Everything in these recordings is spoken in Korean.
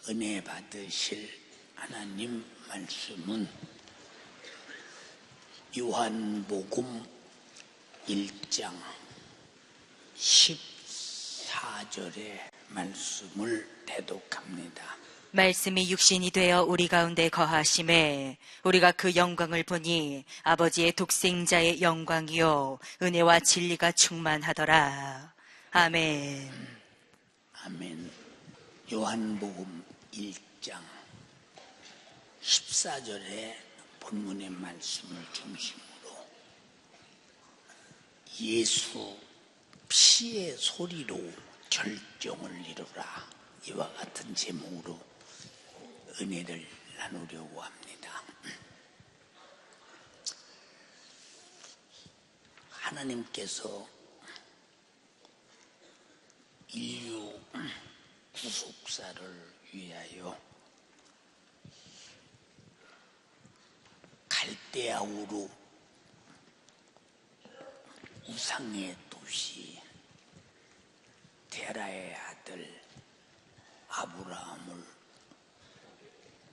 은혜 받으실 하나님 말씀은 요한복음 1장 14절의 말씀을 대독합니다. 말씀이 육신이 되어 우리 가운데 거하심에 우리가 그 영광을 보니 아버지의 독생자의 영광이요 은혜와 진리가 충만하더라. 아멘. 아멘. 요한복음 1장 14절의 본문의 말씀을 중심으로 예수 피의 소리로 결정을 이루라, 이와 같은 제목으로 은혜를 나누려고 합니다. 하나님께서 인류 구속사를 위하여 갈대아 우르 우상의 도시 데라의 아들 아브라함을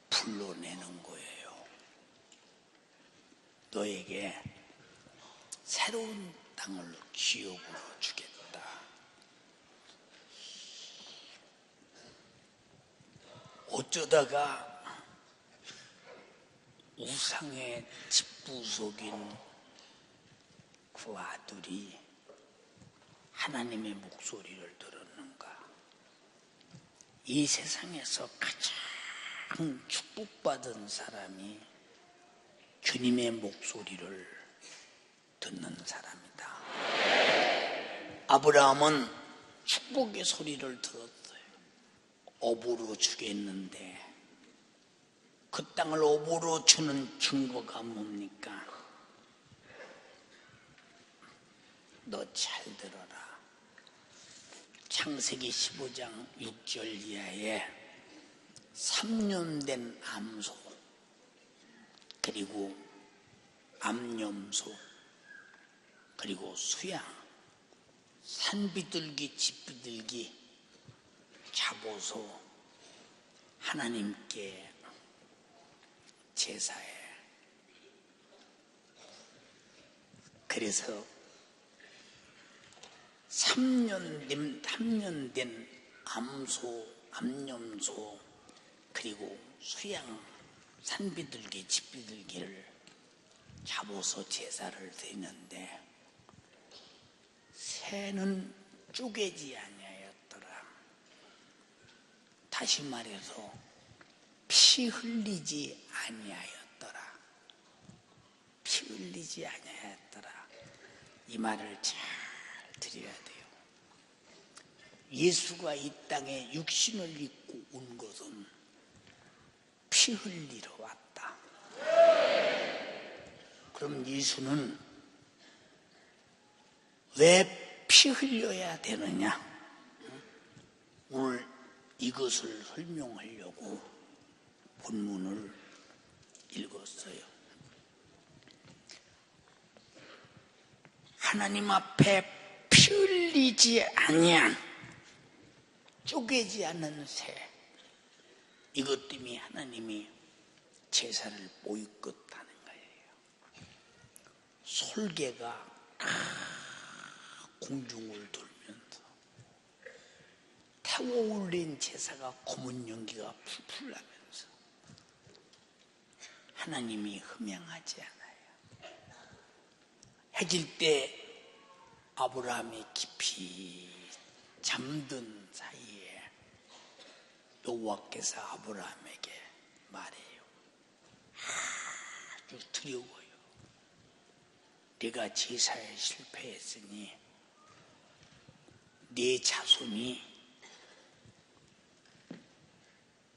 불러내는 거예요. 너에게 새로운 땅을 기업으로 주겠다. 어쩌다가 우상의 집부속인 그 아들이 하나님의 목소리를 들었는가? 이 세상에서 가장 축복받은 사람이 주님의 목소리를 듣는 사람이다. 아브라함은 축복의 소리를 들었어요. 업으로 주겠는데 그 땅을 업으로 주는 증거가 뭡니까? 너 잘 들어라. 창세기 15장 6절 이하에 3년 된 암소, 그리고 암염소, 그리고 수양, 산비둘기, 집비둘기 잡아서 하나님께 제사해. 그래서 3년 된 암소, 암염소, 그리고 수양, 산비둘기, 집비둘기를 잡아서 제사를 드리는데 새는 쪼개지 아니하였더라. 다시 말해서 피 흘리지 아니하였더라. 피 흘리지 아니하였더라. 이 말을 잘 드려야 돼요. 예수가 이 땅에 육신을 입고 온 것은 피 흘리러 왔다. 그럼 예수는 왜 피 흘려야 되느냐? 오늘 이것을 설명하려고 본문을 읽었어요. 하나님 앞에 피 흘리지 아니한, 쪼개지 않는 새, 이것 때문에 하나님이 제사를 보이콧하는 거예요. 솔개가 공중을 돌면서 태워 올린 제사가 검은 연기가 풀풀 나면서 하나님이 흠양하지 않아요. 해질 때 아브라함이 깊이 잠든 사이에 여호와께서 아브라함에게 말해요. 아주 두려워요. 네가 제사에 실패했으니 네 자손이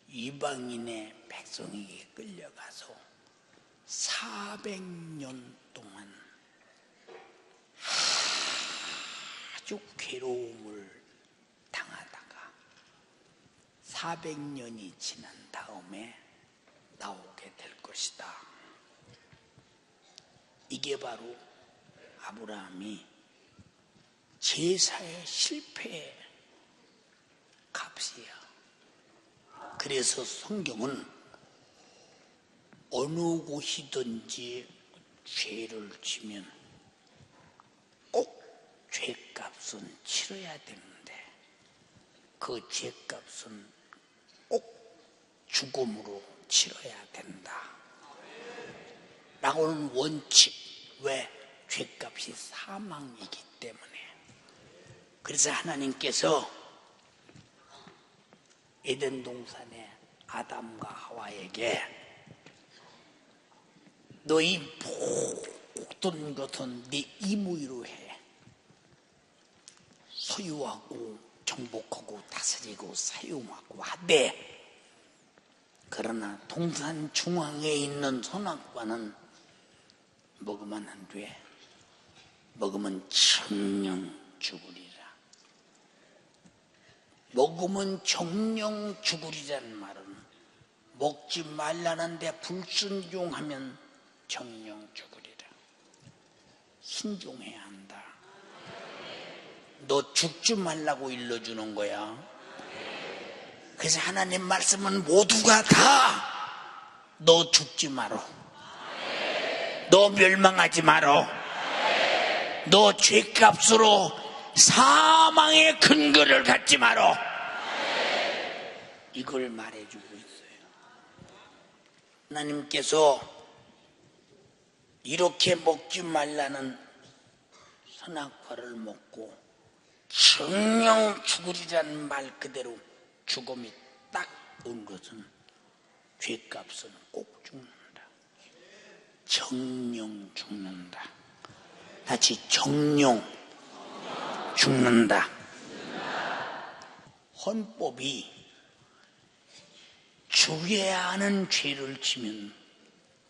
이방인의 백성에게 끌려가서 400년 동안 아주 괴로움을 당하다가 400년이 지난 다음에 나오게 될 것이다. 이게 바로 아브라함이 제사의 실패의 값이야. 그래서 성경은 어느 곳이든지 죄를 지면 꼭 죄값은 치러야 되는데 그 죄값은 꼭 죽음으로 치러야 된다 라고는 원칙. 왜? 죄값이 사망이기 때문에. 그래서 하나님께서 에덴 동산에 아담과 하와에게 너희 모든 것은 네 임의로 해. 소유하고 정복하고 다스리고 사용하고 하되 그러나 동산 중앙에 있는 선악과는 먹으면 안 돼. 먹으면 정령 죽으리라. 먹으면 정령 죽으리라는 말은 먹지 말라는데 불순종하면 정령 죽으리라. 순종해야 한다. 너 죽지 말라고 일러주는 거야. 그래서 하나님 말씀은 모두가 다 너 죽지 마라. 너 멸망하지 마라. 너 죄값으로 사망의 근거를 갖지 마라. 이걸 말해주고 있어요. 하나님께서 이렇게 먹지 말라는 선악과를 먹고 정령 죽으리라는 말 그대로 죽음이 딱 온 것은 죄값은 꼭 죽는다. 정령 죽는다. 다시 정령 죽는다. 헌법이 죽여야 하는 죄를 지면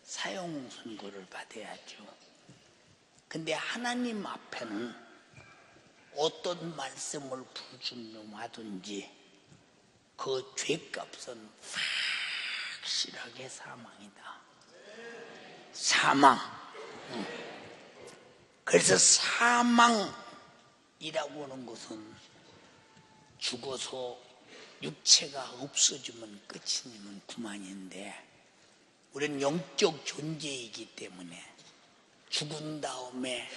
사형 선고를 받아야죠. 근데 하나님 앞에는 어떤 말씀을 불순종하든지 그 죄값은 확실하게 사망이다. 사망. 그래서 사망이라고 하는 것은 죽어서 육체가 없어지면 끝이면 그만인데 우리는 영적 존재이기 때문에 죽은 다음에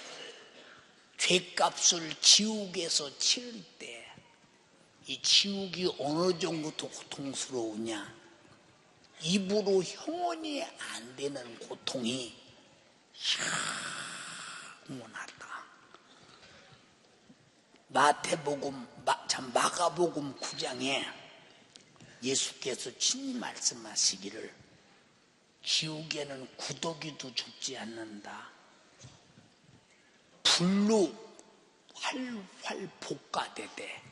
죄값을 지옥에서 치를 때 이 지옥이 어느 정도 고통스러우냐, 입으로 형언이 안 되는 고통이 영원하다. 마가복음 9장에 예수께서 친히 말씀하시기를 지옥에는 구더기도 죽지 않는다. 불로 활활 볶아대되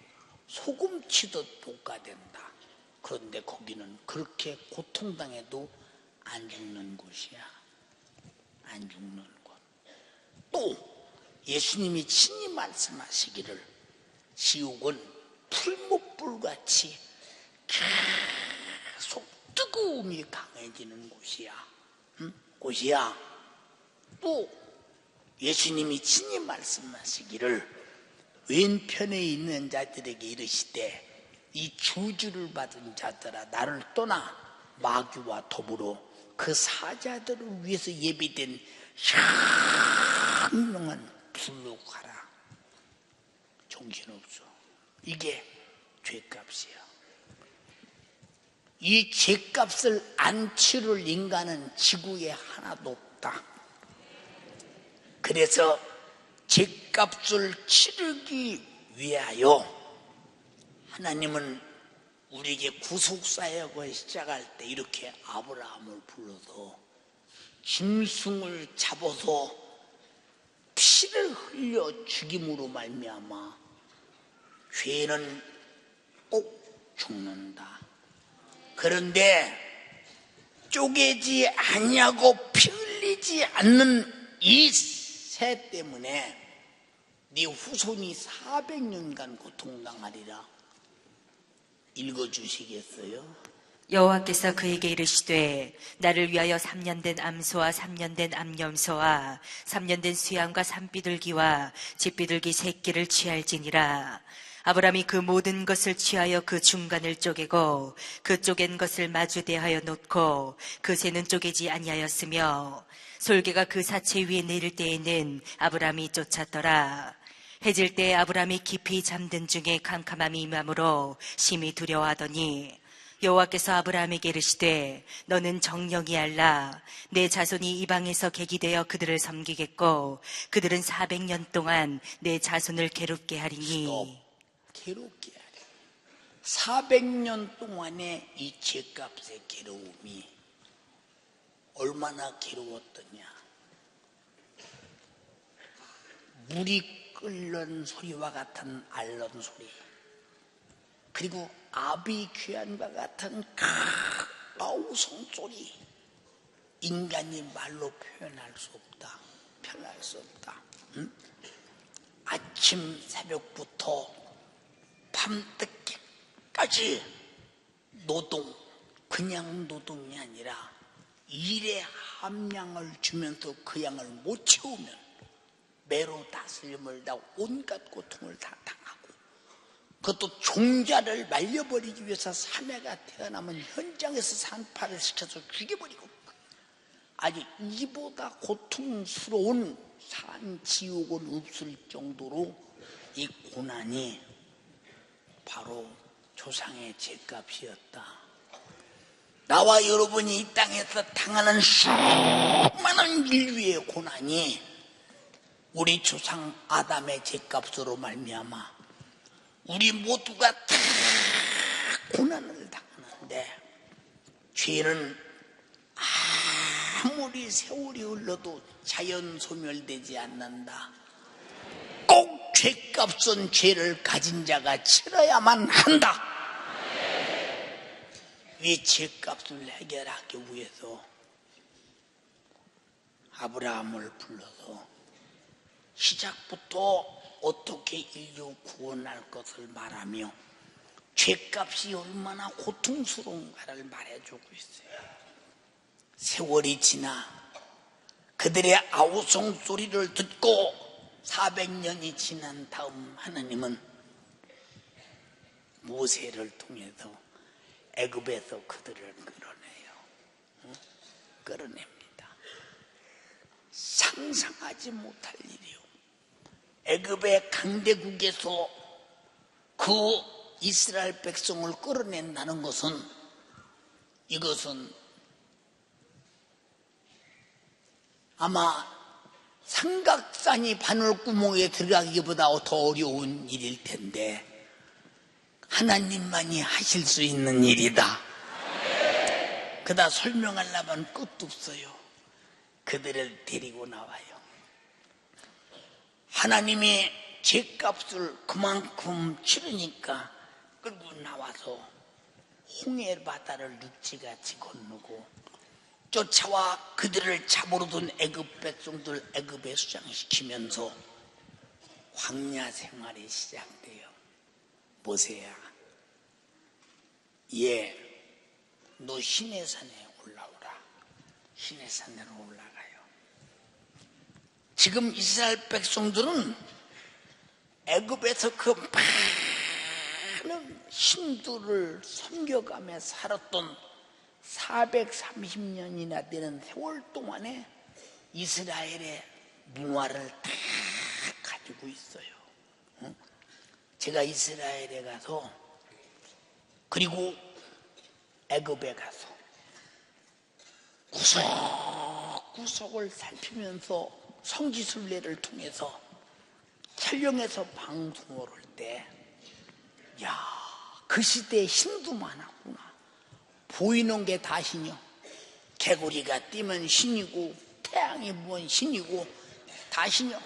소금 치듯 볶아댄다. 그런데 거기는 그렇게 고통당해도 안 죽는 곳이야. 안 죽는 곳. 또 예수님이 친히 말씀하시기를 지옥은 풀목불같이 계속 뜨거움이 강해지는 곳이야. 곳이야. 또 예수님이 친히 말씀하시기를 왼편에 있는 자들에게 이르시되 이 저주를 받은 자들아 나를 떠나 마귀와 더불어 그 사자들을 위해서 예비된 현명한 불로 가라. 정신없어. 이게 죄값이야. 이 죄값을 안 치를 인간은 지구에 하나도 없다. 그래서 죄값을 치르기 위하여 하나님은 우리에게 구속사역을 시작할 때 이렇게 아브라함을 불러서 짐승을 잡아서 피를 흘려 죽임으로 말미암아 죄는 꼭 죽는다. 그런데 쪼개지 아니하고 피 흘리지 않는 이 새 때문에 네 후손이 400년간 고통당하리라. 읽어주시겠어요? 여호와께서 그에게 이르시되 나를 위하여 3년 된 암소와 3년 된 암염소와 3년 된 수양과 산비둘기와 집비둘기 새끼를 취할지니라. 아브라함이 그 모든 것을 취하여 그 중간을 쪼개고 그 쪼갠 것을 마주 대하여 놓고 그 새는 쪼개지 아니하였으며 솔개가 그 사체 위에 내릴 때에는 아브라함이 쫓았더라. 해질 때 아브라함이 깊이 잠든 중에 캄캄함이 임함으로 심히 두려워하더니 여호와께서 아브라함에게 이르시되 너는 정령이 알라. 내 자손이 이방에서 객이 되어 그들을 섬기겠고 그들은 400년 동안 내 자손을 괴롭게 하리니. 괴롭게 하리. 400년 동안의 이 죄값의 괴로움이 얼마나 괴로웠더냐. 물이 끓는 소리와 같은 앓는 소리, 그리고 아비 귀환과 같은 아우성 소리, 인간이 말로 표현할 수 없다. 표현할 수 없다. 응? 아침 새벽부터 밤늦게까지 노동, 그냥 노동이 아니라 일의 함량을 주면서 그 양을 못 채우면 매로 다스림을 다 온갖 고통을 다 당하고, 그것도 종자를 말려버리기 위해서 사내가 태어나면 현장에서 산파를 시켜서 죽여버리고, 아직 이보다 고통스러운 산지옥은 없을 정도로 이 고난이 바로 조상의 죄값이었다. 나와 여러분이 이 땅에서 당하는 수많은 인류의 고난이 우리 조상 아담의 죄값으로 말미암아 우리 모두가 다 고난을 당하는데, 죄는 아무리 세월이 흘러도 자연 소멸되지 않는다. 꼭 죄값은 죄를 가진 자가 치러야만 한다. 이 죄값을 해결하기 위해서 아브라함을 불러서 시작부터 어떻게 인류 구원할 것을 말하며 죄값이 얼마나 고통스러운가를 말해주고 있어요. 세월이 지나 그들의 아우성 소리를 듣고 400년이 지난 다음 하나님은 모세를 통해서 애굽에서 그들을 끌어내요. 끌어냅니다. 상상하지 못할 일이요. 애굽의 강대국에서 그 이스라엘 백성을 끌어낸다는 것은, 이것은 아마 삼각산이 바늘구멍에 들어가기보다 더 어려운 일일 텐데 하나님만이 하실 수 있는 일이다. 그다 설명하려면 끝도 없어요. 그들을 데리고 나와요. 하나님이 죄값을 그만큼 치르니까 끌고 나와서 홍해 바다를 육지같이 건너고 쫓아와 그들을 잡으러 둔 애굽 백성들 애굽에 수장시키면서 광야 생활이 시작돼요. 모세야, 너 시내산에 올라오라. 시내산으로 올라가요. 지금 이스라엘 백성들은 애굽에서 그 많은 신들을 섬겨가며 살았던 430년이나 되는 세월 동안에 이스라엘의 문화를 다 가지고 있어요. 제가 이스라엘에 가서, 그리고 애굽에 가서 구석구석을 살피면서 성지순례를 통해서 촬영해서 방송을 할 때, 그 시대에 신도 많았구나. 보이는 게 다 신이요. 개구리가 뛰면 신이고, 태양이 부은 신이고, 다 신이요.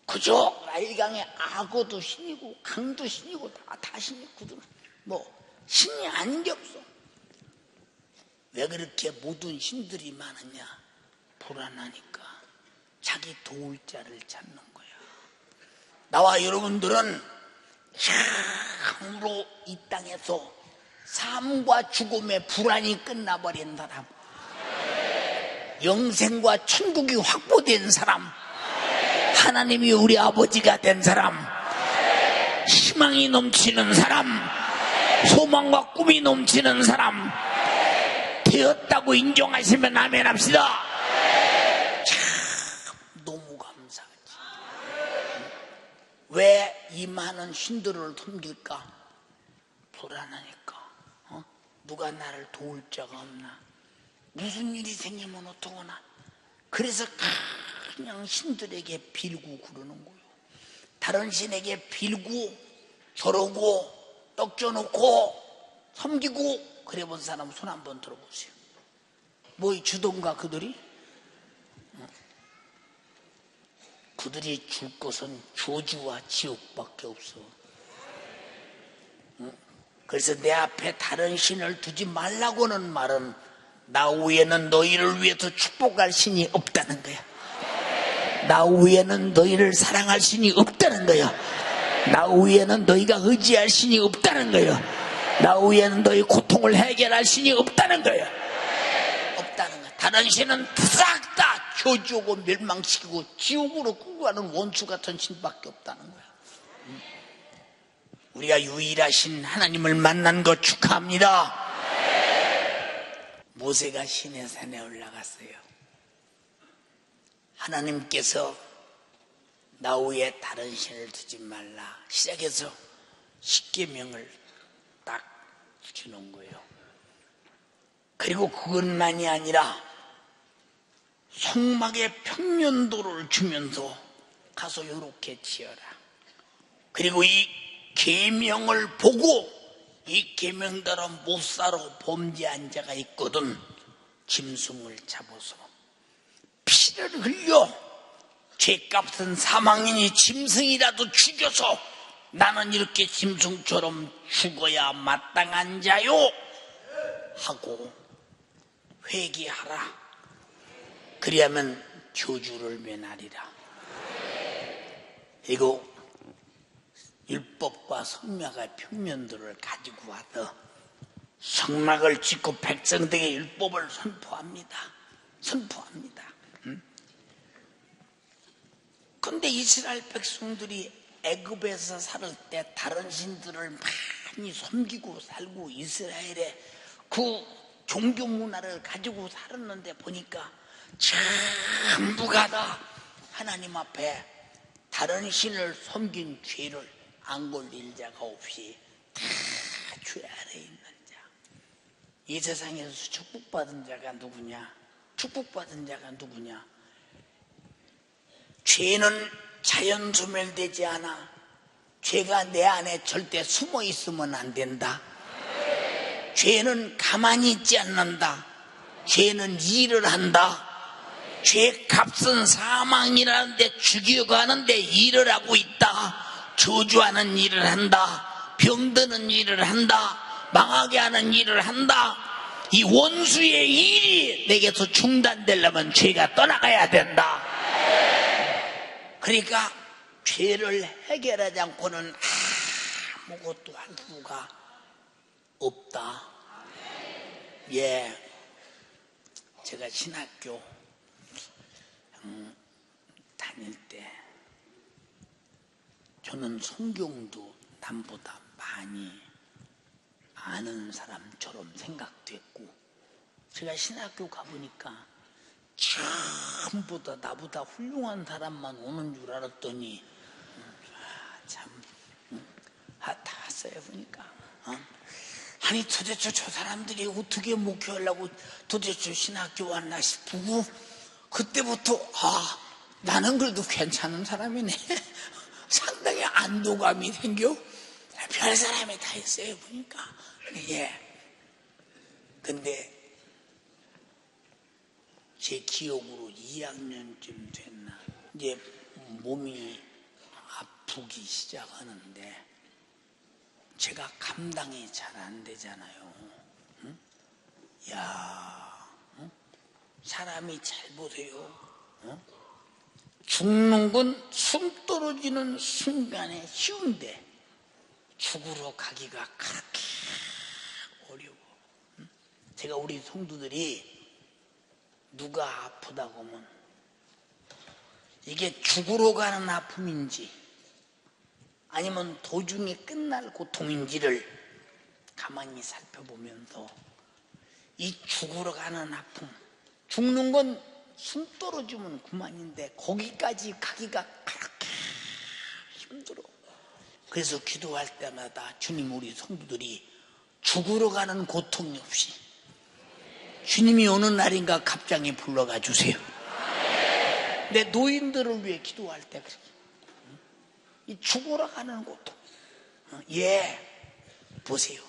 그저 나일강의 악어도 신이고, 강도 신이고, 다 신이거든. 신이 아닌 게 없어. 왜 그렇게 모든 신들이 많으냐? 불안하니까 자기 도울 자를 찾는 거야. 나와 여러분들은 참으로 이 땅에서 삶과 죽음의 불안이 끝나버린 사람, 영생과 천국이 확보된 사람, 하나님이 우리 아버지가 된 사람, 희망이 넘치는 사람, 소망과 꿈이 넘치는 사람 되었다고 인정하시면 아멘 합시다. 참 너무 감사하지. 왜 이 많은 신들을 섬길까? 불안하니까. 누가 나를 도울 자가 없나? 무슨 일이 생기면 어떡하나? 그래서 그냥 신들에게 빌고 그러는 거예요. 다른 신에게 빌고 저러고 떡져놓고 섬기고 그래 본 사람 손 한번 들어보세요. 뭐 주던가 그들이? 그들이 줄 것은 저주와 지옥밖에 없어. 그래서 내 앞에 다른 신을 두지 말라고는 말은 나 위에는 너희를 위해서 축복할 신이 없다는 거야. 나 위에는 너희를 사랑할 신이 없다는 거야. 나 위에는 너희가 의지할 신이 없다는 거야. 나 위에는 너희 고통을 해결할 신이 없다는 거야. 없다는 거야. 다른 신은 싹 다 저주하고 멸망시키고 지옥으로 끌고 가는 원수 같은 신밖에 없다는 거야. 우리가 유일하신 하나님을 만난 것 축하합니다. 모세가 시내 산에 올라갔어요. 하나님께서 나 위에 다른 신을 두지 말라 시작해서 십계명을 딱 주는 거예요. 그리고 그것만이 아니라 성막에 평면도를 주면서 가서 요렇게 지어라. 그리고 이 계명을 보고 이 계명대로 못 살아 범죄한 자가 있거든 짐승을 잡아서 피를 흘려 죄값은 사망이니 짐승이라도 죽여서 나는 이렇게 짐승처럼 죽어야 마땅한 자요 하고 회개하라. 그리하면 저주를 면하리라. 그리고 율법과 성막의 평면도를 가지고 와서 성막을 짓고 백성들에게 율법을 선포합니다. 그런데 이스라엘 백성들이 애굽에서 살 때 다른 신들을 많이 섬기고 살고 이스라엘의 그 종교 문화를 가지고 살았는데 보니까 전부가 다 하나님 앞에 다른 신을 섬긴 죄를 안 걸릴 자가 없이 다 죄 아래에 있는 자. 이 세상에서 축복받은 자가 누구냐? 축복받은 자가 누구냐? 죄는 자연 소멸되지 않아. 죄가 내 안에 절대 숨어 있으면 안 된다. 죄는 가만히 있지 않는다. 죄는 일을 한다. 죄 값은 사망이라는데 죽여가는데 일을 하고 있다. 저주하는 일을 한다. 병드는 일을 한다. 망하게 하는 일을 한다. 이 원수의 일이 내게서 중단되려면 죄가 떠나가야 된다. 그러니까 죄를 해결하지 않고는 아무것도 할 수가 없다. 예, 제가 신학교 다닐 때 저는 성경도 남보다 많이 아는 사람처럼 생각됐고 제가 신학교 가보니까 전부 다 나보다 훌륭한 사람만 오는 줄 알았더니 다 왔어요 보니까. 아니 도대체 저 사람들이 어떻게 목회하려고 도대체 신학교 왔나 싶고 그때부터 나는 그래도 괜찮은 사람이네. 상당히 안도감이 생겨. 별 사람이 다 있어요 보니까. 예. 근데 제 기억으로 2학년쯤 됐나 이제 몸이 아프기 시작하는데 제가 감당이 잘 안 되잖아요. 응? 야, 응? 사람이 잘 보세요. 응? 죽는 건 숨 떨어지는 순간에 쉬운데 죽으러 가기가 그렇게 어려워. 응? 제가 우리 성도들이 누가 아프다고 하면 이게 죽으러 가는 아픔인지 아니면 도중에 끝날 고통인지를 가만히 살펴보면서 이 죽으러 가는 아픔, 죽는 건 숨 떨어지면 그만인데 거기까지 가기가 그렇게 힘들어. 그래서 기도할 때마다 주님, 우리 성도들이 죽으러 가는 고통이 없이 주님이 어느 날인가 갑자기 불러가 주세요. 내 노인들을 위해 기도할 때 그렇게 이 죽으러 가는 고통. 보세요.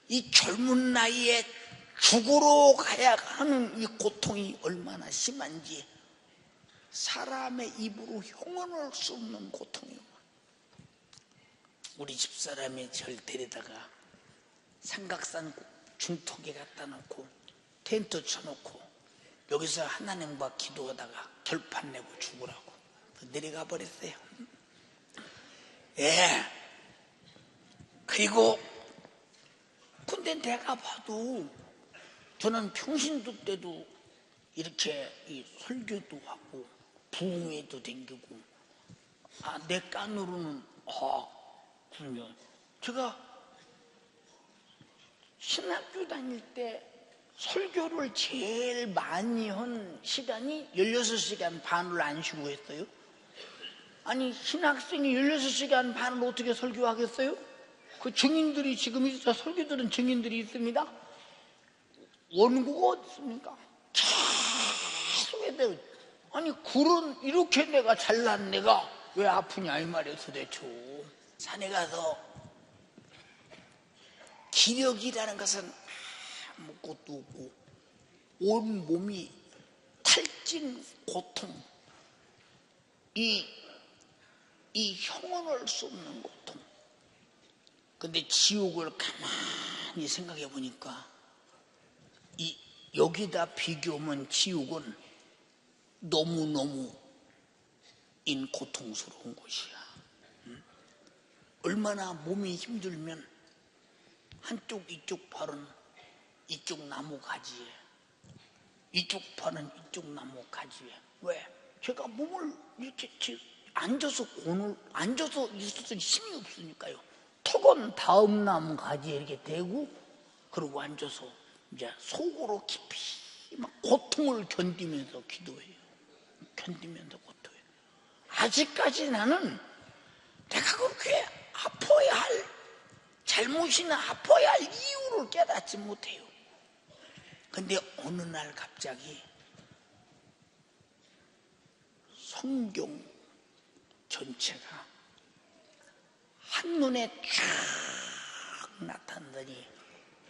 이 젊은 나이에 죽으러 가야 하는 이 고통이 얼마나 심한지 사람의 입으로 형언할 수 없는 고통이요. 우리 집사람이 절 데리다가 삼각산 중턱에 갖다 놓고 텐트 쳐놓고 여기서 하나님과 기도하다가 결판 내고 죽으라고 내려가 버렸어요. 그리고 근데 내가 봐도 저는 평신도 때도 이렇게 설교도 하고 부흥회도 댕기고 내 깐으로는 그럼요. 제가 신학교 다닐 때 설교를 제일 많이 한 시간이 16시간 반을 안 쉬고 했어요. 아니 신학생이 16시간 반을 어떻게 설교하겠어요? 그 증인들이 지금 있어. 설교들은 증인들이 있습니다. 원고가 어디 있습니까? 계속 해야 돼요. 아니 그런 이렇게 내가 잘난 내가 왜 아프냐 이 말이에요 도대체. 산에 가서 기력이라는 것은 아무것도 없고 온 몸이 탈진 고통, 이 형언할 수 없는 고통. 근데 지옥을 가만히 생각해 보니까 여기다 비교하면 지옥은 너무너무 고통스러운 곳이야. 얼마나 몸이 힘들면 한쪽 이쪽 팔은 이쪽 나무 가지에, 이쪽 팔은 이쪽 나무 가지에. 왜? 제가 몸을 이렇게 앉아서 있을 힘이 없으니까요. 턱은 다음 나무 가지에 이렇게 대고 그러고 앉아서 이제 속으로 깊이 막 고통을 견디면서 기도해요. 견디면서 고통해요. 아직까지 나는 내가 그렇게 아파야 할 잘못이나 아파야 할 이유를 깨닫지 못해요. 근데 어느 날 갑자기 성경 전체가 한눈에 쫙 나타나더니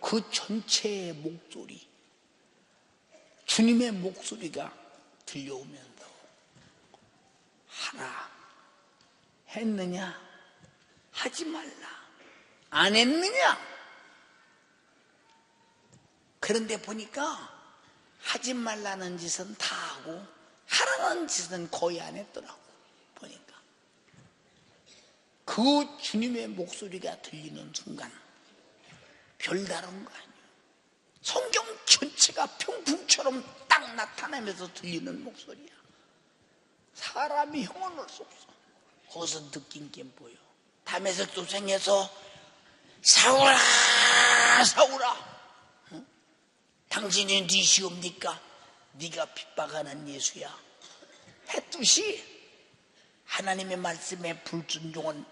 그 전체의 목소리, 주님의 목소리가 들려오면서 하라 했느냐 하지 말라 안 했느냐. 그런데 보니까 하지 말라는 짓은 다 하고 하라는 짓은 거의 안 했더라고. 보니까 그 주님의 목소리가 들리는 순간 별다른 거 아니에요. 성경 전체가 평풍처럼 딱 나타나면서 들리는 목소리야. 사람이 형언할 수 없어. 거기서 느낀 게 뭐예요? 담에색 도생에서 사울아 사울아, 당신이 네 시옵니까? 네가 핍박하는 예수야. 했듯이 하나님의 말씀에 불순종은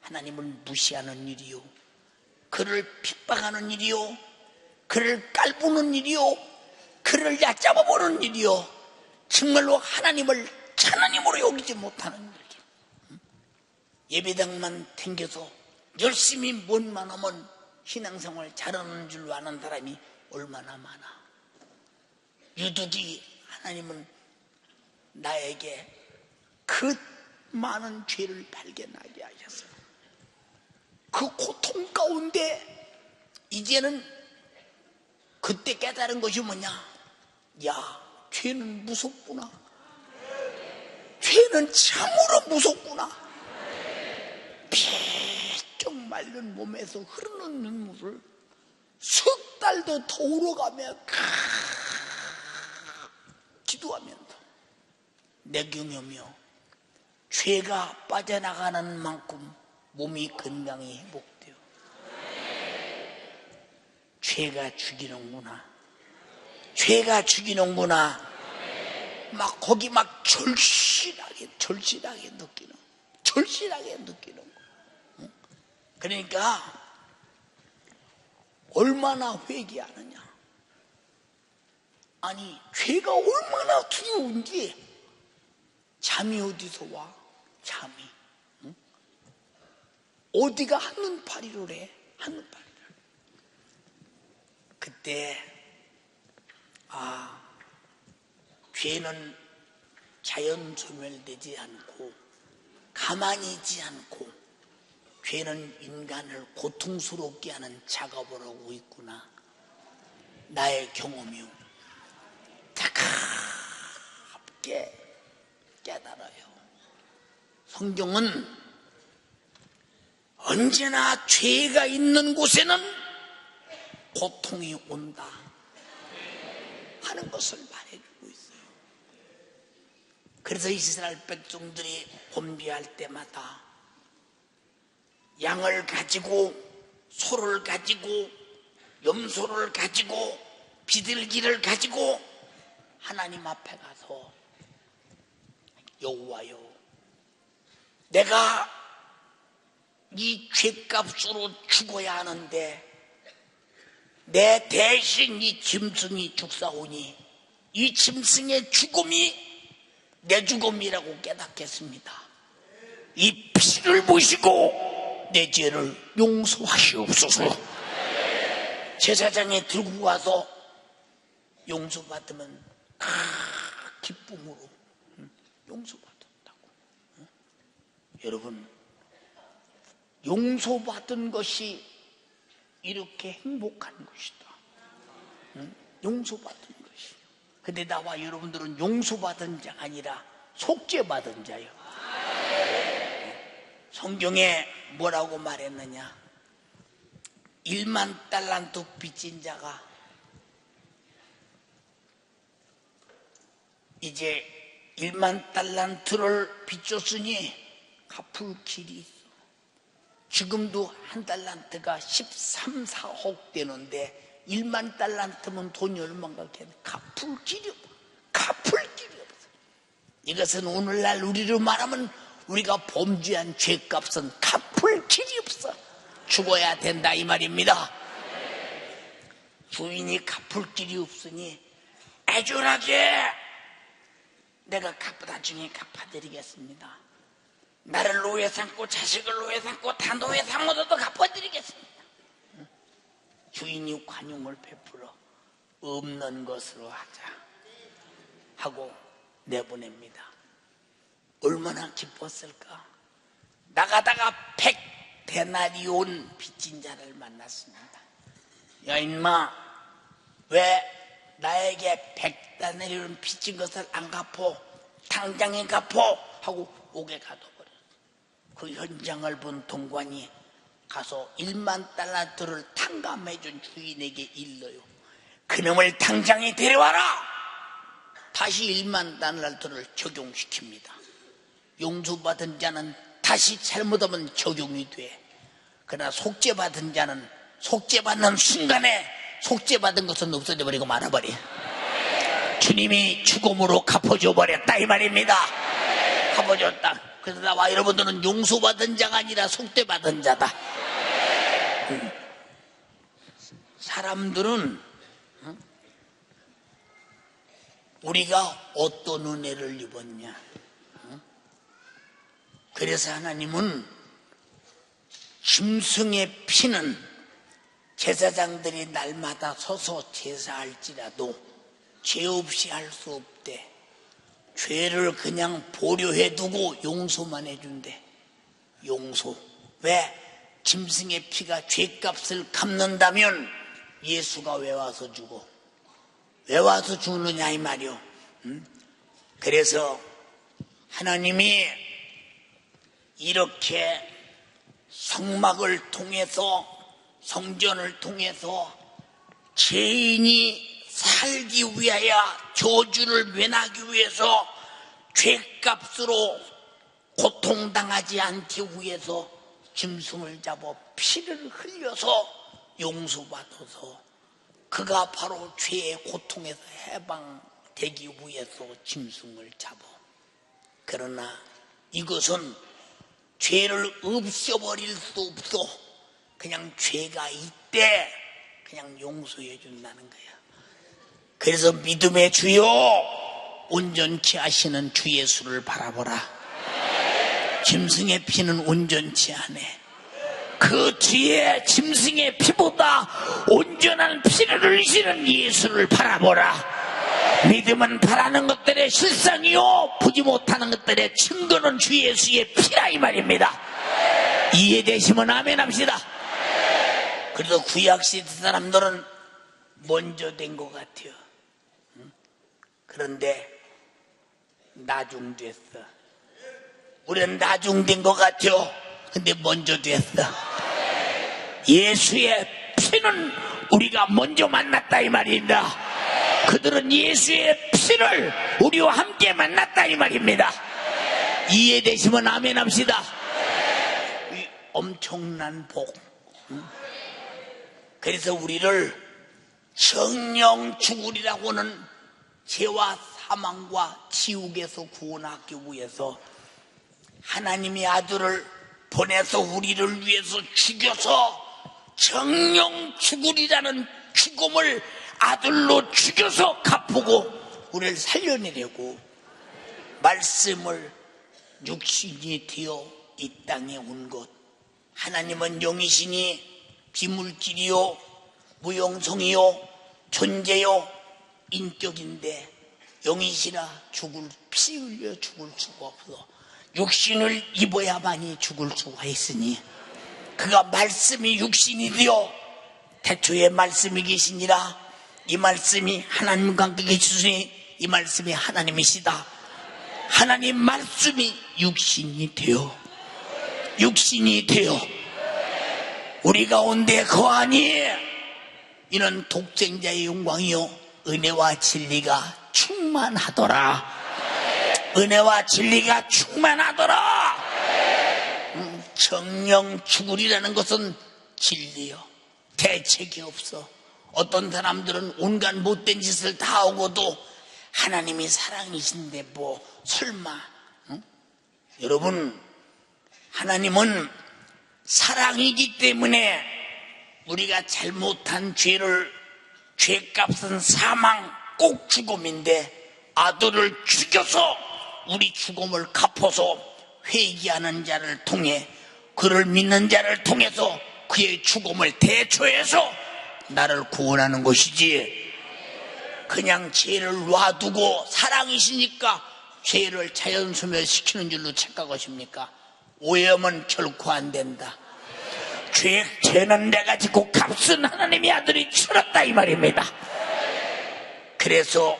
하나님을 무시하는 일이요, 그를 핍박하는 일이요, 그를 깔보는 일이요, 그를 얕잡아보는 일이요, 정말로 하나님을 하나님으로 여기지 못하는 일이요. 예배당만 댕겨서 열심히 뭔만 하면 신앙생활 잘하는 줄 아는 사람이 얼마나 많아. 유독이 하나님은 나에게 그 많은 죄를 발견하게 하셨어요. 그 고통 가운데 이제는 그때 깨달은 것이 뭐냐? 야, 죄는 무섭구나. 죄는 참으로 무섭구나. 비쩍 마른 몸에서 흐르는 눈물을 석 달도 더 울어가며 기도하면서 내 경험이요, 죄가 빠져나가는 만큼 몸이 건강히 회복돼요. 죄가 죽이는구나. 죄가 죽이는구나. 막 거기 막 절실하게 느끼는 거. 그러니까 얼마나 회개하느냐. 아니 죄가 얼마나 두려운지 잠이 어디서 와? 잠이. 응? 어디가 한눈파리로래. 한눈파리로. 그때 죄는 자연 소멸되지 않고 가만히 있지 않고 죄는 인간을 고통스럽게 하는 작업을 하고 있구나. 나의 경험이요. 차갑게 깨달아요. 성경은 언제나 죄가 있는 곳에는 고통이 온다 하는 것을 말해주고 있어요. 그래서 이스라엘 백성들이 혼비할 때마다 양을 가지고 소를 가지고 염소를 가지고 비둘기를 가지고 하나님 앞에 가서 여호와여, 내가 이 죄값으로 죽어야 하는데 내 대신 이 짐승이 죽사오니 이 짐승의 죽음이 내 죽음이라고 깨닫겠습니다. 이 피를 보시고 내 죄를 용서하시옵소서. 제사장에 들고 가서 용서받으면 기쁨으로 용서받았다고. 여러분, 용서받은 것이 이렇게 행복한 것이다. 용서받은 것이. 근데 나와 여러분들은 용서받은 자가 아니라 속죄받은 자예요. 성경에 뭐라고 말했느냐? 1만 달란트 빚진 자가 이제 1만 달란트를 빚줬으니 갚을 길이 있어. 지금도 한 달란트가 13, 14억 되는데 1만 달란트면 돈이 얼마인가 갚을 길이 없어. 이것은 오늘날 우리로 말하면 우리가 범죄한 죄값은 갚을 길이 없어. 죽어야 된다 이 말입니다. 주인이 갚을 길이 없으니 애절하게 내가 나중에 갚아드리겠습니다. 나를 노예 삼고 자식을 노예 삼고 다 노예 삼아도 갚아드리겠습니다. 주인이 관용을 베풀어 없는 것으로 하자 하고 내보냅니다. 얼마나 기뻤을까. 나가다가 100데나리온 빚진 자를 만났습니다. 야 인마, 왜 나에게 100데나리온 빚진 것을 안 갚어? 당장에 갚어! 하고 옥에 가둬버렸어. 그 현장을 본 동관이 가서 1만 달란트를 탕감해준 주인에게 일러요. 그놈을 당장에 데려와라! 다시 1만 달란트를 적용시킵니다. 용서받은 자는 다시 잘못하면 적용이 돼. 그러나 속죄받은 자는 속죄받는 순간에 속죄받은 것은 없어져 버리고 말아버려. 주님이 죽음으로 갚아줘 버렸다 이 말입니다. 갚아줬다. 그래서 나와 여러분들은 용서받은 자가 아니라 속죄받은 자다. 사람들은 우리가 어떤 은혜를 입었냐. 그래서 하나님은 짐승의 피는 제사장들이 날마다 서서 제사할지라도 죄 없이 할 수 없대. 죄를 그냥 보류해두고 용서만 해준대. 용서. 왜? 짐승의 피가 죄값을 갚는다면 예수가 왜 와서 죽어? 왜 와서 죽느냐 이 말이요. 그래서 하나님이 이렇게 성막을 통해서 성전을 통해서 죄인이 살기 위하여 저주를 면하기 위해서 죄값으로 고통당하지 않기 위해서 짐승을 잡아 피를 흘려서 용서받아서 그가 바로 죄의 고통에서 해방되기 위해서 짐승을 잡아. 그러나 이것은 죄를 없애버릴 수 없어. 그냥 죄가 있대 그냥 용서해 준다는 거야. 그래서 믿음의 주여 온전치 하시는 주 예수를 바라보라. 짐승의 피는 온전치 않네. 그 뒤에 짐승의 피보다 온전한 피를 흘리시는 예수를 바라보라. 믿음은 바라는 것들의 실상이요 보지 못하는 것들의 증거는 주 예수의 피라 이 말입니다. 이해되시면 아멘 합시다. 그래서 구약시대 사람들은 먼저 된 것 같아요. 그런데 나중됐어. 우리는 나중된 것 같아요. 근데 먼저 됐어. 예수의 피는 우리가 먼저 만났다 이 말입니다. 그들은 예수의 피를 우리와 함께 만났다 이 말입니다. 이해되시면 아멘 합시다. 이 엄청난 복. 그래서 우리를 성령 죽으리라고는 죄와 사망과 지옥에서 구원하기 위해서 하나님의 아들을 보내서 우리를 위해서 죽여서 정령 죽으리라는 죽음을 아들로 죽여서 갚고 우리를 살려내려고 말씀을 육신이 되어 이 땅에 온 것. 하나님은 영이시니 비물질이요 무용성이요 존재요 인격인데 영이시라 피 흘려 죽을 수가 없어. 육신을 입어야만이 죽을 수가 있으니 그가 말씀이 육신이 되어 태초에 말씀이 계시니라. 이 말씀이 하나님과 함께 계시으니 이 말씀이 하나님이시다. 하나님 말씀이 육신이 되어 우리 가운데 거하니 이는 독생자의 영광이요 은혜와 진리가 충만하더라. 은혜와 진리가 충만하더라. 정령 죽으리라는 것은 진리요 대책이 없어. 어떤 사람들은 온갖 못된 짓을 다 하고도 하나님이 사랑이신데 뭐 설마 여러분 하나님은 사랑이기 때문에 우리가 잘못한 죄값은 사망 꼭 죽음인데 아들을 죽여서 우리 죽음을 갚아서 회개하는 자를 통해 그를 믿는 자를 통해서 그의 죽음을 대처해서 나를 구원하는 것이지 그냥 죄를 놔두고 사랑이시니까 죄를 자연소멸시키는 줄로 착각하십니까? 오해하면 결코 안 된다. 죄는 내가 짓고 값은 하나님의 아들이 치렀다 이 말입니다. 그래서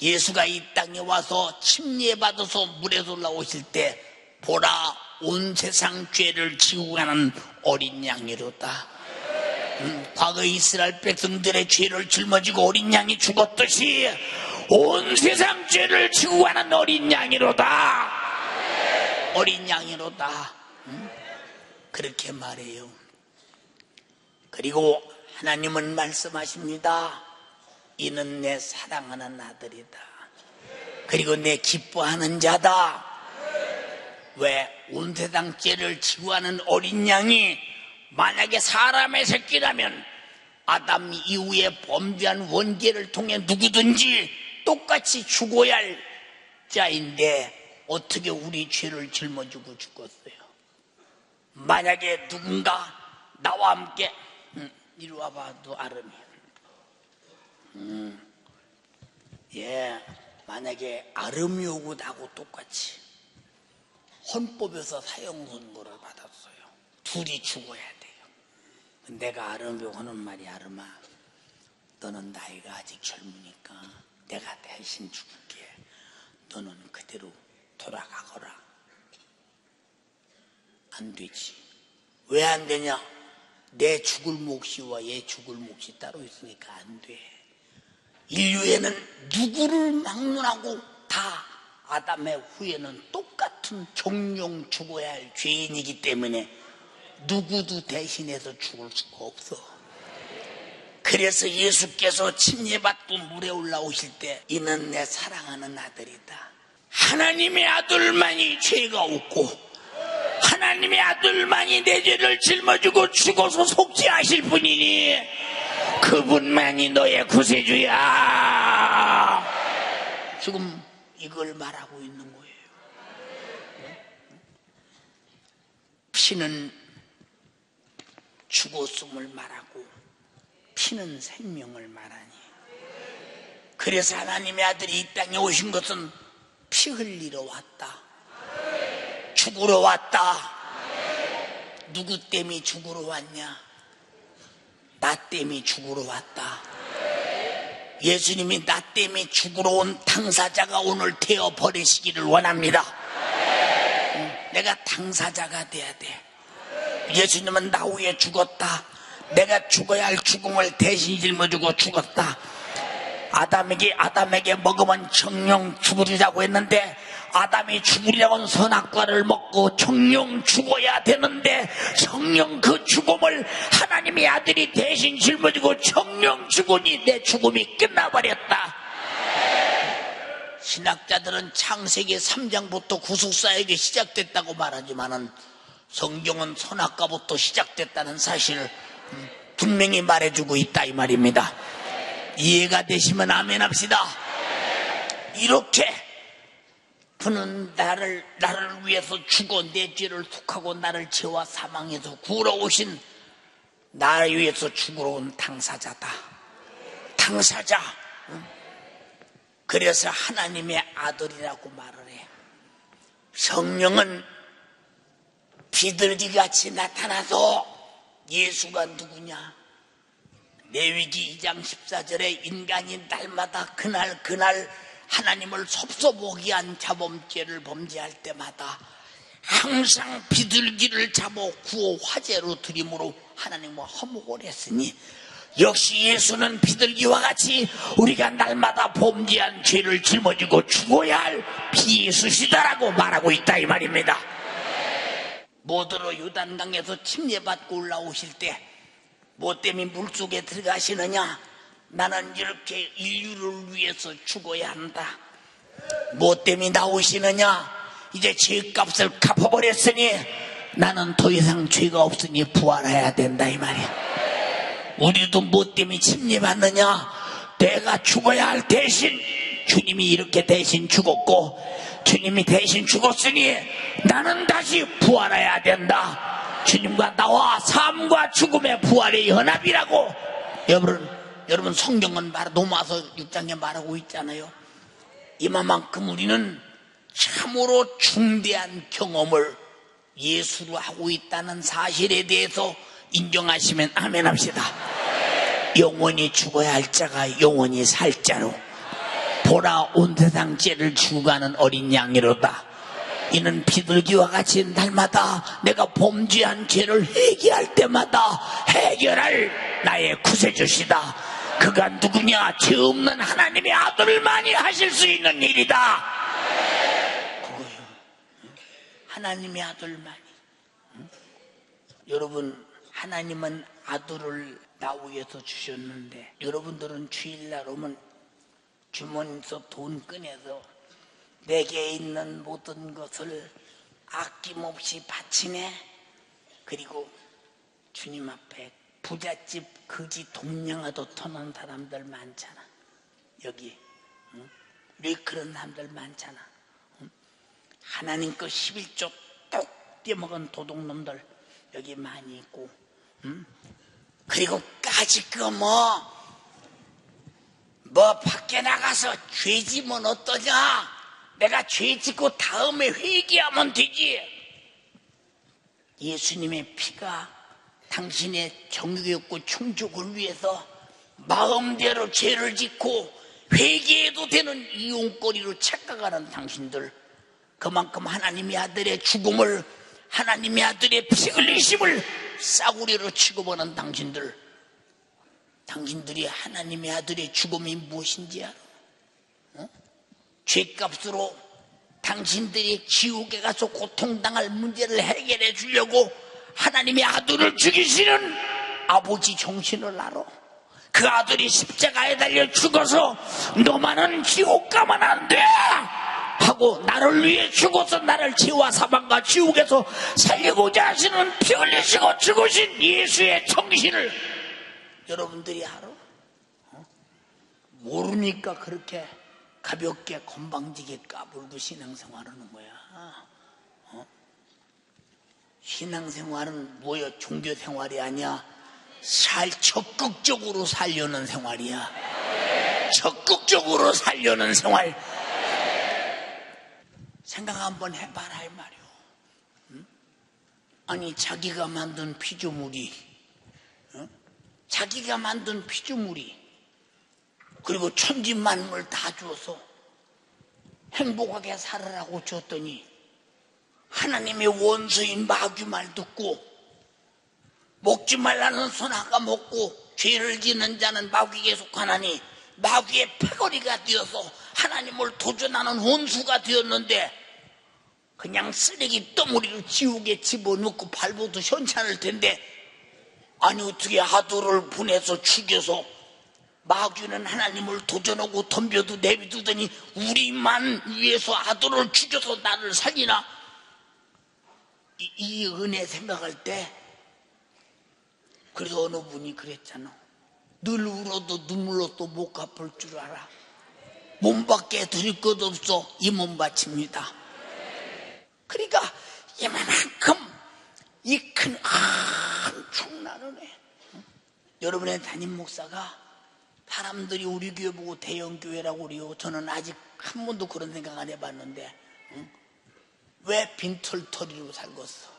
예수가 이 땅에 와서 침례받아서 물에서 올라오실 때 보라 온 세상 죄를 지고 가는 어린 양이로다. 과거 이스라엘 백성들의 죄를 짊어지고 어린 양이 죽었듯이 온 세상 죄를 지고 가는 어린 양이로다. 어린 양이로다. 그렇게 말해요. 그리고 하나님은 말씀하십니다. 이는 내 사랑하는 아들이다. 그리고 내 기뻐하는 자다. 왜? 온 세상 죄를 지고 가는 어린 양이 만약에 사람의 새끼라면 아담 이후에 범죄한 원죄를 통해 누구든지 똑같이 죽어야 할 자인데 어떻게 우리 죄를 짊어지고 죽었어요? 만약에 누군가 나와 함께 이리 와봐 너 아름이 만약에 아름이 오고 나고 똑같이 헌법에서 사형 선고를 받았어요. 둘이 죽어야 돼요. 내가 아름이 하는 말이 아름아 너는 나이가 아직 젊으니까 내가 대신 죽을게. 너는 그대로 돌아가거라. 안 되지. 왜 안 되냐? 내 죽을 몫이와 얘 죽을 몫이 따로 있으니까 안 돼. 인류에는 누구를 막론하고 다 아담의 후예는 똑같아. 같은 종종 죽어야 할 죄인이기 때문에 누구도 대신해서 죽을 수가 없어. 그래서 예수께서 침례받고 물에 올라오실 때 이는 내 사랑하는 아들이다. 하나님의 아들만이 죄가 없고 하나님의 아들만이 내 죄를 짊어지고 죽어서 속죄하실 분이니 그분만이 너의 구세주야. 지금 이걸 말하고 있는 거예요. 피는 죽었음을 말하고 피는 생명을 말하니, 그래서 하나님의 아들이 이 땅에 오신 것은 피 흘리러 왔다, 죽으러 왔다. 누구 때문에 죽으러 왔냐? 나 때문에 죽으러 왔다. 예수님이 나 때문에 죽으러 온 당사자가 오늘 되어 버리시기를 원합니다. 내가 당사자가 돼야 돼. 예수님은 나 위에 죽었다. 내가 죽어야 할 죽음을 대신 짊어지고 죽었다. 아담에게 먹으면 정령 죽으리라고 했는데, 아담이 죽으리라고 한 선악과를 먹고 정령 죽어야 되는데 정령 그 죽음을 하나님의 아들이 대신 짊어지고 정령 죽으니 내 죽음이 끝나버렸다. 신학자들은 창세기 3장부터 구속사역이 시작됐다고 말하지만은 성경은 선악과부터 시작됐다는 사실을 분명히 말해주고 있다 이 말입니다. 이해가 되시면 아멘 합시다. 이렇게 그는 나를 위해서 죽어 내 죄를 속하고 나를 죄와 사망에서 구하러 오신, 나를 위해서 죽으러 온 당사자다. 당사자. 그래서 하나님의 아들이라고 말을 해. 성령은 비둘기같이 나타나서 예수가 누구냐? 레위기 2장 14절에 인간이 날마다 그날 하나님을 섭섭하게 한 자범죄를 범죄할 때마다 항상 비둘기를 잡아 구워 화제로 드림으로 하나님과 화목을 했으니, 역시 예수는 비둘기와 같이 우리가 날마다 범죄한 죄를 짊어지고 죽어야 할 비예수시다라고 말하고 있다 이 말입니다. 모더러 요단강에서 침례받고 올라오실 때 뭐 때문에 물속에 들어가시느냐? 나는 이렇게 인류를 위해서 죽어야 한다. 뭐 때문에 나오시느냐? 이제 죄값을 갚아버렸으니 나는 더 이상 죄가 없으니 부활해야 된다 이 말이야. 우리도 뭐 때문에 침례받느냐? 내가 죽어야 할 대신 주님이 이렇게 대신 죽었고, 주님이 대신 죽었으니 나는 다시 부활해야 된다. 주님과 나와 삶과 죽음의 부활의 연합이라고. 여러분 성경은 로마서 6장에 말하고 있잖아요. 이만큼 우리는 참으로 중대한 경험을 예수로 하고 있다는 사실에 대해서 인정하시면 아멘 합시다. 영원히 죽어야 할 자가 영원히 살 자로, 보라 온 세상 죄를 지고 가는 어린 양이로다. 이는 비둘기와 같이 날마다 내가 범죄한 죄를 회개할 때마다 해결할 나의 구세주시다. 그가 누구냐? 죄 없는 하나님의 아들만이 하실 수 있는 일이다. 그거요. 하나님의 아들만이. 여러분, 하나님은 아들을 나 위해서 주셨는데, 여러분들은 주일날 오면 주머니에서 돈 꺼내서 내게 있는 모든 것을 아낌없이 바치네. 그리고 주님 앞에 부잣집 거지 동냥아도 터는 사람들 많잖아. 여기 왜 그런 사람들 많잖아. 하나님 거 11조 꼭 떼먹은 도둑놈들 여기 많이 있고, 그리고 까짓 거 뭐 밖에 나가서 죄 지면 어떠냐? 내가 죄 짓고 다음에 회개하면 되지. 예수님의 피가 당신의 정욕과 충족을 위해서 마음대로 죄를 짓고 회개해도 되는 이용거리로 착각하는 당신들, 그만큼 하나님의 아들의 죽음을, 하나님의 아들의 피 흘리심을 싸구려로 취급하는 당신들이 하나님의 아들의 죽음이 무엇인지 알아? 죄값으로 당신들이 지옥에 가서 고통당할 문제를 해결해 주려고 하나님의 아들을 죽이시는 아버지 정신을 알아. 그 아들이 십자가에 달려 죽어서 너만은 지옥 가면 안 돼 하고 나를 위해 죽어서 나를 죄와 사망과 지옥에서 살리고자 하시는 피 흘리시고 죽으신 예수의 정신을 여러분들이 알아? 모르니까 그렇게 가볍게 건방지게 까불고 신앙생활하는 거야. 신앙생활은 뭐야? 종교생활이 아니야. 적극적으로 살려는 생활이야. 적극적으로 살려는 생활. 생각 한번 해봐라 이 말이오. 아니 자기가 만든 피조물이, 자기가 만든 피조물이 그리고 천지만물 다 주어서 행복하게 살아라고 줬더니 하나님의 원수인 마귀 말 듣고 먹지 말라는 선악과 먹고 죄를 지는 자는 마귀에 속하나니 마귀의 패거리가 되어서 하나님을 도전하는 원수가 되었는데 그냥 쓰레기 덩어리를 지옥에 집어넣고 밟아도 현찮을 텐데 아니 어떻게 아들을 보내서 죽여서 마귀는 하나님을 도전하고 덤벼도 내비두더니 우리만 위해서 아들을 죽여서 나를 살리나. 이 은혜 생각할 때 그래서 어느 분이 그랬잖아. 늘 울어도 눈물로 또 못 갚을 줄 알아. 몸밖에 드릴 것 없어 이 몸 바칩니다. 그러니까 이만큼 이 큰 충나는 애. 여러분의 담임 목사가 사람들이 우리 교회 보고 대형교회라고 그래요. 저는 아직 한 번도 그런 생각 안 해봤는데 왜 빈털터리로 살겠어?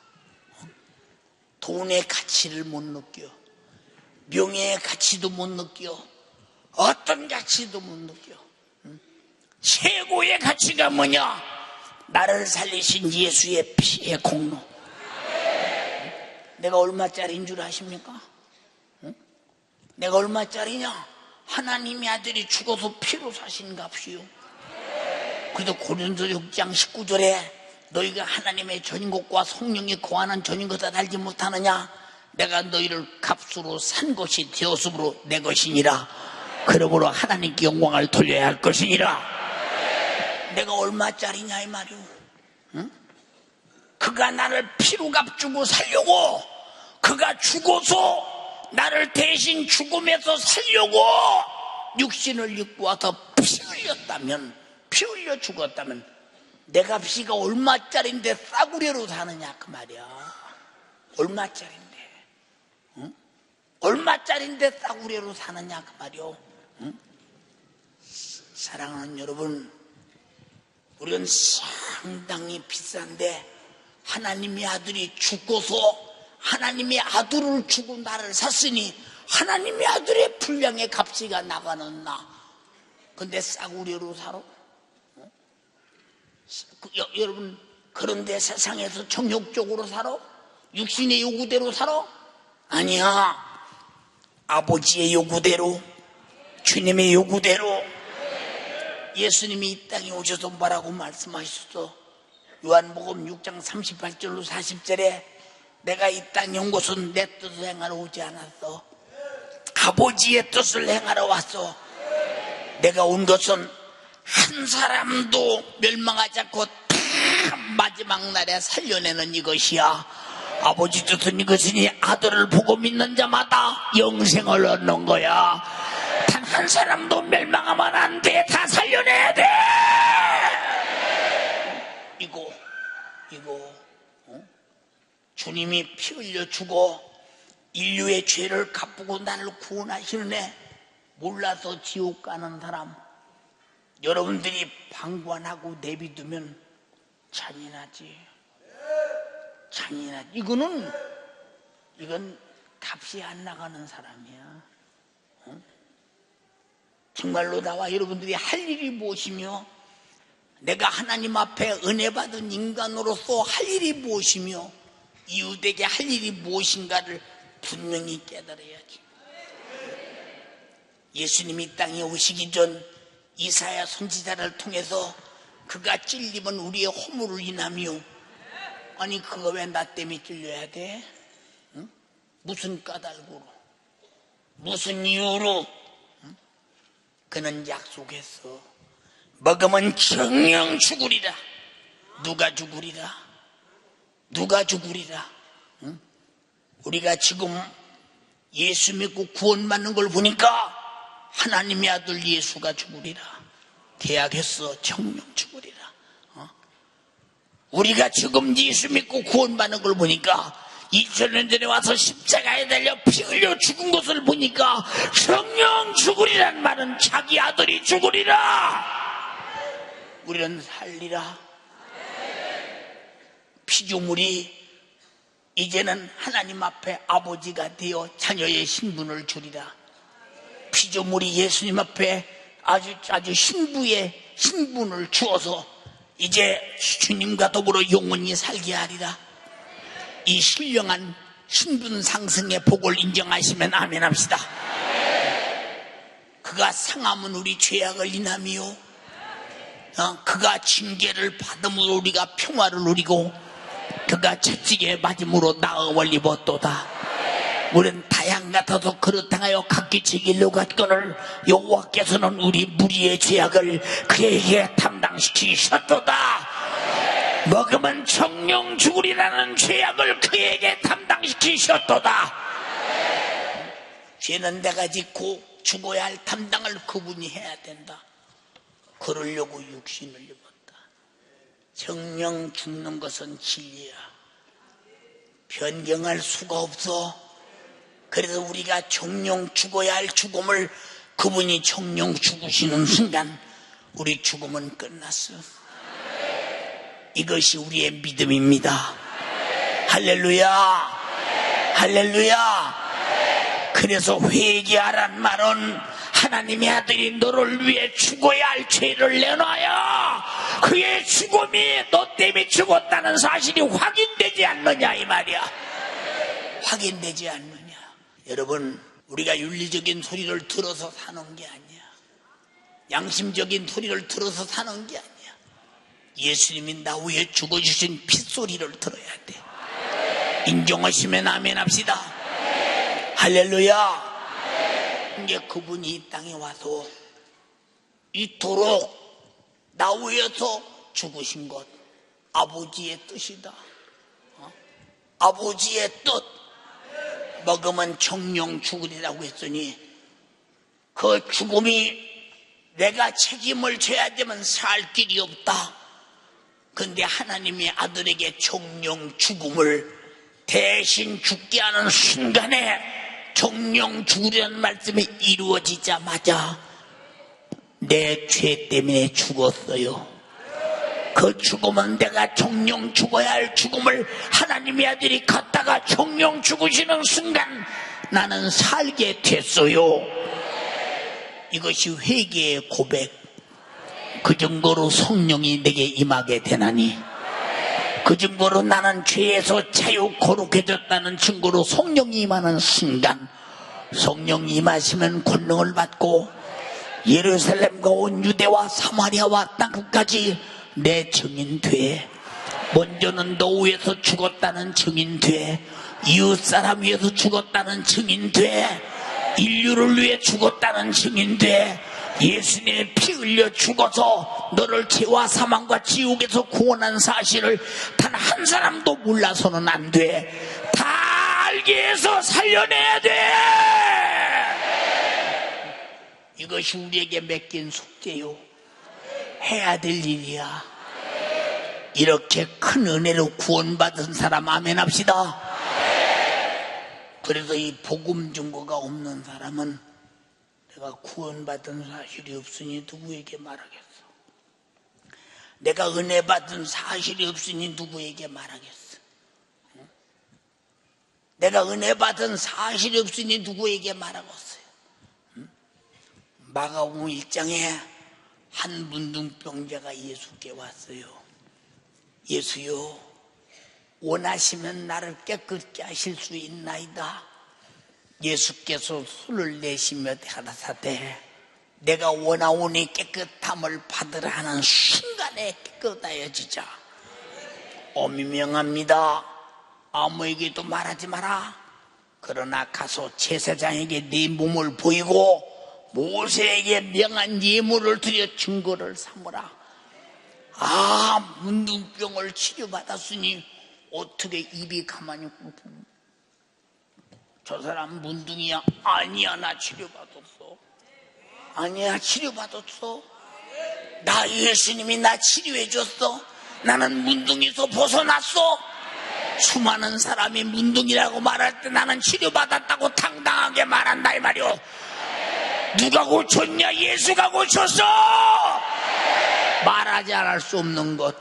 돈의 가치를 못 느껴. 명예의 가치도 못 느껴. 어떤 가치도 못 느껴. 최고의 가치가 뭐냐? 나를 살리신 예수의 피의 공로. 내가 얼마짜리인 줄 아십니까? 내가 얼마짜리냐? 하나님의 아들이 죽어서 피로 사신 값이요. 그래도 고린도 6장 19절에 너희가 하나님의 전인것과 성령이 거하는 전인것을 알지 못하느냐? 내가 너희를 값으로 산 것이 되었으므로 내 것이니라. 그러므로 하나님께 영광을 돌려야 할 것이니라. 내가 얼마짜리냐 이 말이오. 응? 그가 나를 피로 값주고 살려고, 그가 죽어서 나를 대신 죽음에서 살려고 육신을 입고 와서 피 흘렸다면, 피 흘려 죽었다면 내 값이가 얼마짜린데 싸구려로 사느냐 그 말이야. 얼마짜린데, 응? 얼마짜린데 싸구려로 사느냐 그 말이요. 응? 사랑하는 여러분, 우리는 상당히 비싼데 하나님의 아들이 죽어서 하나님의 아들을 주고 나를 샀으니 하나님의 아들의 분량의 값이가 나가는 나. 근데 싸구려로 살아? 여러분, 그런데 세상에서 정욕적으로 살아? 육신의 요구대로 살아? 아니야. 아버지의 요구대로, 주님의 요구대로. 예수님이 이 땅에 오셔서 뭐라고 말씀하셨어? 요한복음 6장 38절로 40절에 내가 이 땅에 온 것은 내 뜻을 행하러 오지 않았어. 아버지의 뜻을 행하러 왔어. 내가 온 것은 한 사람도 멸망하지 않고 다 마지막 날에 살려내는 이것이야. 아버지 뜻은 이것이니 아들을 보고 믿는 자마다 영생을 얻는 거야. 단 한 사람도 멸망하면 안 돼. 다 살려내야 돼. 이거 주님이 피 흘려 죽어 인류의 죄를 갚고 나를 구원하시는 애, 몰라서 지옥 가는 사람, 여러분들이 방관하고 내비두면 잔인하지. 잔인하지. 이건 값이 안 나가는 사람이야. 정말로 나와 여러분들이 할 일이 무엇이며, 내가 하나님 앞에 은혜 받은 인간으로서 할 일이 무엇이며 이웃에게 할 일이 무엇인가를 분명히 깨달아야지. 예수님이 이 땅에 오시기 전 이사야 선지자를 통해서 그가 찔리면 우리의 허물을 인하며. 아니 그거 왜 나 때문에 찔려야 돼? 응? 무슨 까닭으로, 무슨 이유로? 응? 그는 약속했어. 먹으면 정령 죽으리라. 누가 죽으리라? 누가 죽으리라? 응? 우리가 지금 예수 믿고 구원받는 걸 보니까 하나님의 아들 예수가 죽으리라 계약했어. 정령 죽으리라. 우리가 지금 예수 믿고 구원받는 걸 보니까 2000년 전에 와서 십자가에 달려 피 흘려 죽은 것을 보니까 정령 죽으리란 말은 자기 아들이 죽으리라. 우리는 살리라. 피조물이 이제는 하나님 앞에 아버지가 되어 자녀의 신분을 주리라. 피조물이 예수님 앞에 아주 신부의 신분을 주어서 이제 주님과 더불어 영원히 살게 하리라. 이 신령한 신분 상승의 복을 인정하시면 아멘 합시다. 그가 상함은 우리 죄악을 인하며 그가 징계를 받음으로 우리가 평화를 누리고 그가 채찍에 맞음으로 나음을 입었도다. 우리는 다양 같아서 그렇당하여 각기 제 길로 갔거늘 여호와께서는 우리 무리의 죄악을 그에게 담당시키셨도다. 먹으면 정령 죽으리라는 죄악을 그에게 담당시키셨도다. 죄는 내가 짓고 죽어야 할 담당을 그분이 해야 된다. 그러려고 육신을 입었다. 정령 죽는 것은 진리야. 변경할 수가 없어. 그래서 우리가 정령 죽어야 할 죽음을 그분이 정령 죽으시는 순간 우리 죽음은 끝났어. 이것이 우리의 믿음입니다. 할렐루야, 할렐루야. 그래서 회개하란 말은 하나님의 아들이 너를 위해 죽어야 할 죄를 내놔야 그의 죽음이 너 때문에 죽었다는 사실이 확인되지 않느냐 이 말이야. 확인되지 않느냐. 여러분, 우리가 윤리적인 소리를 들어서 사는 게 아니야. 양심적인 소리를 들어서 사는 게 아니야. 예수님이 나 위해 죽어주신 핏소리를 들어야 돼. 인정하시면 아멘 합시다. 할렐루야. 이제 그분이 이 땅에 와서 이토록 나 위해서 죽으신 것 아버지의 뜻이다. 아버지의 뜻. 먹으면 정령 죽으리라고 했으니 그 죽음이 내가 책임을 져야 되면 살 길이 없다. 근데 하나님의 아들에게 정령 죽음을 대신 죽게 하는 순간에 정령 죽으리라는 말씀이 이루어지자마자 내 죄 때문에 죽었어요. 그 죽음은 내가 정령 죽어야 할 죽음을 하나님의 아들이 갖다가 정령 죽으시는 순간 나는 살게 됐어요. 이것이 회개의 고백. 그 정도로 성령이 내게 임하게 되나니 그 증거로 나는 죄에서 자유 거룩해졌다는 증거로 성령이 임하는 순간 성령이 임하시면 권능을 받고 예루살렘과 온 유대와 사마리아와 땅끝까지 내 증인 돼. 먼저는 너 위해서 죽었다는 증인 돼. 이웃사람 위해서 죽었다는 증인 돼. 인류를 위해 죽었다는 증인 돼. 예수님의 피 흘려 죽어서 너를 죄와 사망과 지옥에서 구원한 사실을 단 한 사람도 몰라서는 안 돼. 다 알게 해서 살려내야 돼. 이것이 우리에게 맡긴 숙제요. 해야 될 일이야. 이렇게 큰 은혜로 구원받은 사람 아멘 합시다. 그래서 이 복음 증거가 없는 사람은 내가 구원받은 사실이 없으니 누구에게 말하겠어? 내가 은혜 받은 사실이 없으니 누구에게 말하겠어? 내가 은혜 받은 사실이 없으니 누구에게 말하겠어요? 마가복음 1장에 한 문둥병자가 예수께 왔어요. 예수요, 원하시면 나를 깨끗게 하실 수 있나이다. 예수께서 손을 내시며 가라사대 내가 원하오니 깨끗함을 받으라 하는 순간에 깨끗하여지자. 어미명합니다. 아무에게도 말하지 마라. 그러나 가서 제사장에게 네 몸을 보이고 모세에게 명한 예물을 드려 증거를 삼으라. 아, 문둥병을 치료받았으니 어떻게 입이 가만히 ቁ 저 사람 문둥이야? 아니야, 나 치료받았어. 아니야, 치료받았어. 나 예수님이 나 치료해줬어. 나는 문둥이에서 벗어났어. 수많은 사람이 문둥이라고 말할 때 나는 치료받았다고 당당하게 말한다 이 말이오. 누가 고쳤냐? 예수가 고쳤어. 말하지 않을 수 없는 것.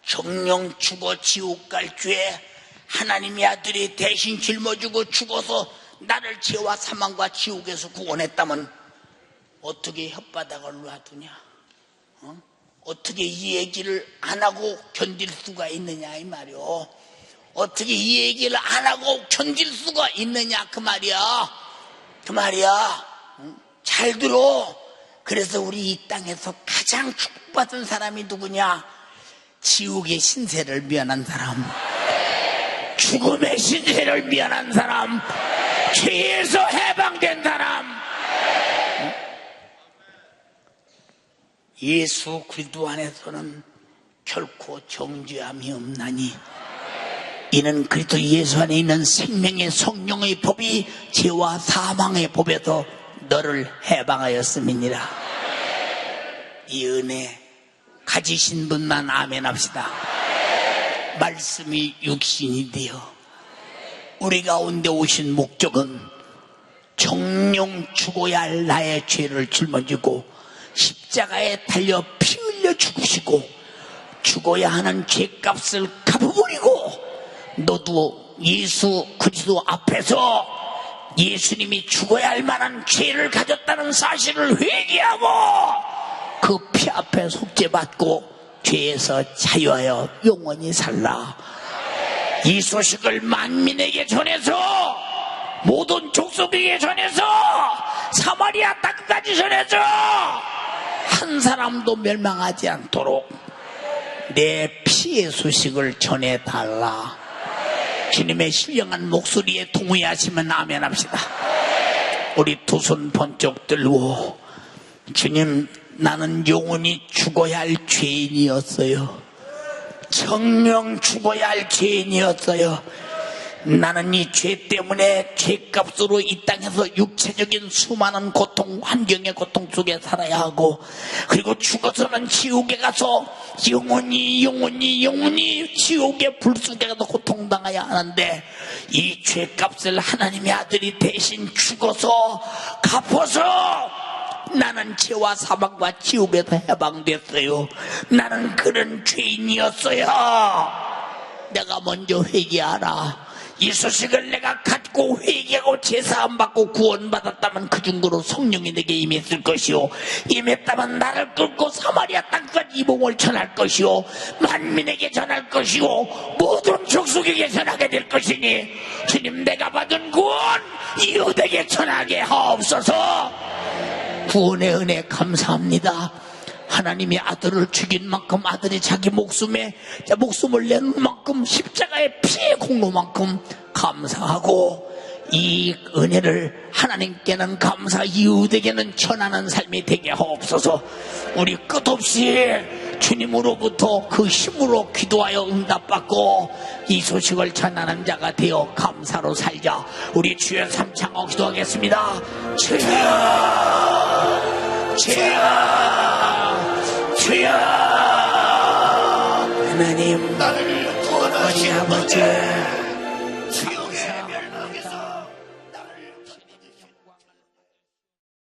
정령 죽어 지옥 갈 죄 하나님의 아들이 대신 짊어지고 죽어서 나를 죄와 사망과 지옥에서 구원했다면 어떻게 혓바닥을 놔두냐? 어떻게 이 얘기를 안 하고 견딜 수가 있느냐 이 말이오. 어떻게 이 얘기를 안 하고 견딜 수가 있느냐 그 말이야. 그 말이야. 잘 들어. 그래서 우리 이 땅에서 가장 축복받은 사람이 누구냐? 지옥의 신세를 면한 사람, 죽음의 신세를 면한 사람, 죄에서 해방된 사람. 예수 그리스도 안에서는 결코 정죄함이 없나니 이는 그리스도 예수 안에 있는 생명의 성령의 법이 죄와 사망의 법에서 너를 해방하였음이니라. 이 은혜 가지신 분만 아멘 합시다. 말씀이 육신이 되어 우리 가운데 오신 목적은 정령 죽어야 할 나의 죄를 짊어지고 십자가에 달려 피 흘려 죽으시고 죽어야 하는 죄값을 갚아버리고 너도 예수 그리스도 앞에서 예수님이 죽어야 할 만한 죄를 가졌다는 사실을 회개하고 그 피 앞에 속죄받고 죄에서 자유하여 영원히 살라. 이 소식을 만민에게 전해서 모든 족속에게 전해서 사마리아 땅까지 전해서 한 사람도 멸망하지 않도록 내 피의 소식을 전해달라. 주님의 신령한 목소리에 동의하시면 아멘 합시다. 우리 두 손 번쩍 들고 주님, 나는 영원히 죽어야 할 죄인이었어요. 정령 죽어야 할 죄인이었어요. 나는 이 죄 때문에 죄값으로 이 땅에서 육체적인 수많은 고통, 환경의 고통 속에 살아야 하고 그리고 죽어서는 지옥에 가서 영원히 지옥의 불 속에 가서 고통당해야 하는데 이 죄값을 하나님의 아들이 대신 죽어서 갚아서 나는 죄와 사망과 지옥에서 해방됐어요. 나는 그런 죄인이었어요. 내가 먼저 회개하라. 이 소식을 내가 갖고 회개하고 제사함 받고 구원받았다면 그 중고로 성령이 내게 임했을 것이요 임했다면 나를 끌고 사마리아 땅까지 이 복음을 전할 것이요 만민에게 전할 것이요 모든 족속에게 전하게 될 것이니 주님, 내가 받은 구원 이웃에게 전하게 하옵소서. 구원의 은혜 감사합니다. 하나님이 아들을 죽인 만큼 아들이 자기 목숨을 내는 만큼 십자가의 피의 공로만큼 감사하고 이 은혜를 하나님께는 감사 이웃에게는 전하는 삶이 되게 하옵소서. 우리 끝없이 주님으로부터 그 힘으로 기도하여 응답받고 이 소식을 전하는 자가 되어 감사로 살자. 우리 주여 삼창어 기도하겠습니다. 주여 주여 하나님, 나를 구원하시옵소서. 아버지